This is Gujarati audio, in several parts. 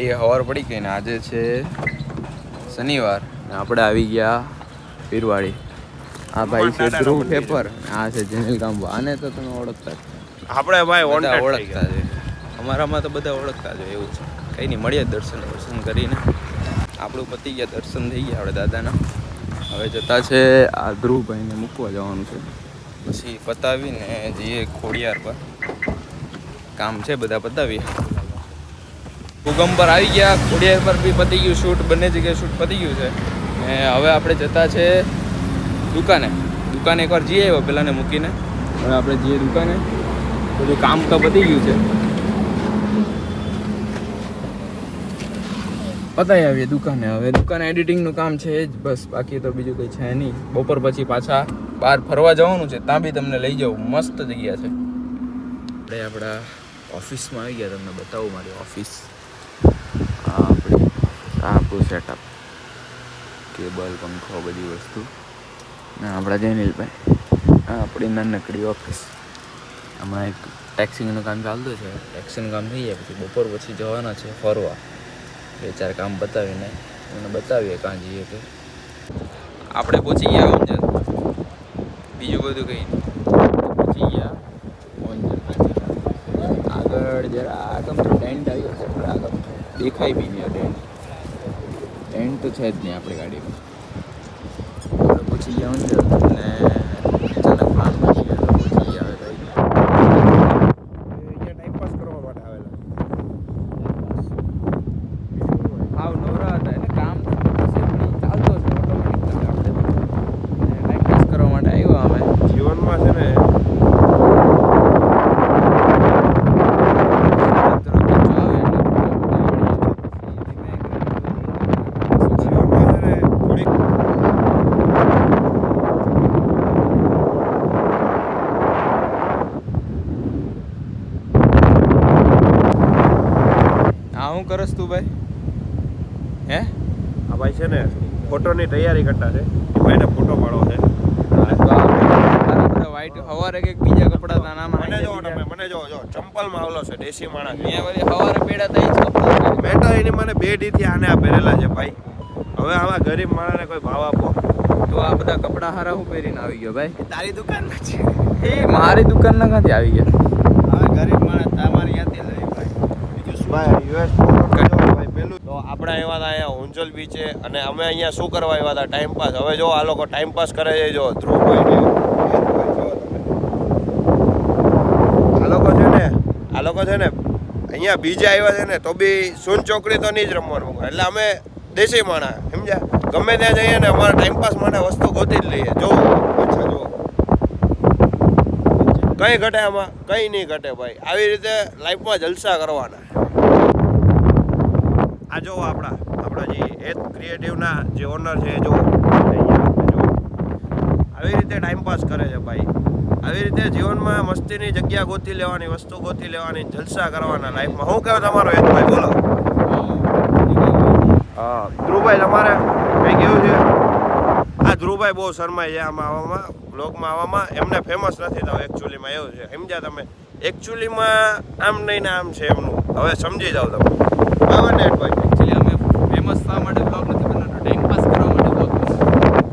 એ ખબર પડી ગઈ ને આજે છે શનિવાર ને આપણે આવી ગયા પીરવાડી. આ ભાઈ છે ધ્રુવ ઠેપર, આ છે જેનિલ ગામવા. આને તો તમે ઓળખતા આપણે ભાઈ ઓળખતા છે, અમારામાં તો બધા ઓળખતા છે. એવું છે, કંઈ નહીં, મળીએ દર્શન કરીને. આપણું પતી ગયા, દર્શન થઈ ગયા આપણે દાદાના. હવે જતા છે આ ધ્રુવભાઈને મૂકવા જવાનું છે, પછી પતાવીને જઈએ ખોડિયાર પર. કામ છે બધા પતાવીએ. ભૂગમ પર આવી ગયા, ખોડિયાર પર બી પતી ગયું શૂટ, બંને જગ્યાએ શૂટ પતી ગયું છે. ને હવે આપણે જતા છે દુકાને એકવાર જઈએ આવ્યો પેલાને મૂકીને. હવે આપણે જઈએ દુકાને, બધું કામ તો પતી ગયું છે, પતાવી આવીએ દુકાને. હવે દુકાને એડિટિંગનું કામ છે જ બસ, બાકી તો બીજું કંઈ છે નહીં. બપોર પછી પાછા બહાર ફરવા જવાનું છે, ત્યાં બી તમને લઈ જાઉં. મસ્ત જગ્યા છે. આપણે આપણા ઓફિસમાં આવી ગયા, તમને બતાવું મારી ઓફિસ. આપણું સેટઅપ, કેબલ, પંખો, બધી વસ્તુ. ને આપણા જેનિલભાઈ, આપણી નાનકડી ઓફિસ. હમણાં એક ટેક્સિંગનું કામ ચાલતું છે, ટેક્સીનું કામ થઈ જાય પછી બપોર પછી જવાના છે ફરવા. 2-4 કામ બતાવીને એને બતાવીએ કાં જઈએ કે. આપણે પહોંચી ગયા ઊંઝર, બીજું બધું કંઈ નહીં. પહોંચી ગયા ઊંઝર. આગળ જરા આગળ ટેન્ટ આવ્યો છે, પણ આગળ દેખાય બી નહીં. ટેન્ટ તો છે જ નહીં આપણી ગાડીમાં. આપણે પહોંચી ગયા ઊંઝર ને અચાનક પ્લાન બની ગયા, પહોંચી ગયા. હવે ટાઈમ પાસ કરવા માટે આવેલા. હાવ નવરા હતા એટલે કામ ચાલતો છે ઓટોમેટિક. આપણે ટાઈમ પાસ કરવા માટે આવ્યા અમે. જીવનમાં છે ને શું કરસ તું ભાઈ? હે આ ભાઈ છે ને ફોટોની તૈયારી કરતા છે, ભાઈને ફોટો પાડવો છે. વાઈટ સવારે કંઈક બીજા કપડા હતા નામાં. મને જો ચંપલમાં આવલો છે દેશી માણસ. મેં વળી સવારે પેડા તઈ જ કપડા. મેં તો એની મને 2 દીથી આને આ પહેરેલા છે ભાઈ. હવે આવા ગરીબ માણસને કોઈ ભાવ આપો તો આ બધા કપડા હારા હું પહેરીને આવી ગયો ભાઈ? તારી દુકાનમાં છે એ મારી દુકાનના ક્યાંથી આવી ગયા? હવે ગરીબ માણસ તમારી યાદથી લઈ ભાઈ. બીજું ભાઈ યુએસ ભાઈ પેલું તો આપણે આવ્યા હતા અહીંયા ઊંઝલ બીચે, અને અમે અહીંયા શું કરવા આવ્યા હતા? Time pass. હવે જો આ લોકો ટાઈમ પાસ કરે છે. જો ધ્રુવભાઈ આ લોકો છે ને અહીંયા બીજે આવ્યા છે ને તો બી સૂન ચોકડી તો નહીં જ રમવાનું. એટલે અમે દેશી માણસ, સમજ્યા? ગમે ત્યાં જઈએ ને અમારા ટાઈમપાસ માટે વસ્તુ ગોતી જ લઈએ. જો અચ્છા જો કંઈ ઘટે આમાં, કંઈ નહીં ઘટે ભાઈ. આવી રીતે લાઈફમાં જલસા કરવાના. આ જો આપણા જે એથ ક્રિએટિવના જે ઓનર છે, જો આવી રીતે ટાઈમપાસ કરે છે ભાઈ. આવી રીતે જીવનમાં મસ્તીની જગ્યા ગોતી લેવાની, વસ્તુ ગોતી લેવાની, જલસા કરવાના લાઈફમાં. શું કહેવાય તમારો એક ભાઈ? બોલો. હા ધ્રુવભાઈ, તમારે કંઈ કેવું છે? આ ધ્રુવભાઈ બહુ શરમાય છે આમાં આવવામાં, બ્લોગમાં આવવામાં. એમને ફેમસ નથી થવું એકચ્યુઅલીમાં, એવું છે, સમજ્યા તમે? એકચ્યુઅલીમાં આમ નહીં ને આમ છે એમનું. હવે સમજી જાઓ તમે. બરાબર ને ભાઈ? એકચ્યુઅલી અમે ફેમસ થવા માટે બ્લોગ નથી બનાવતો, ટાઈમ પાસ કરવા માટે બ્લોગ.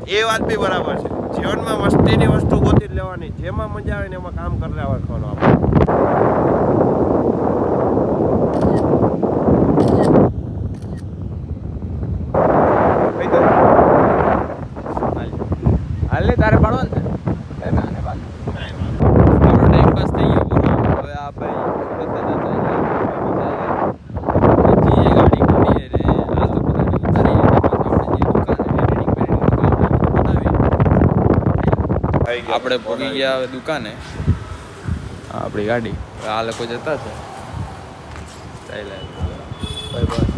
એ વાત બી બરાબર છે. જીવનમાં મસ્તીની વસ્તુ ગોતી જ લેવાની, જેમાં મજા આવે ને એમાં કામ કરી રાખવાનું આપણે. હાલે તારે પાડવાનું છે. આપણો ટાઈમ પાસ થઈ ગયો પૂરો. હવે આ ભાઈ ગાડી ખોલીએ રે, આ લોકો ઉતારીએ આપણે પહોંચી ગયા હવે દુકાને. આપણી ગાડી, આ લોકો જતા છે. Bye bye.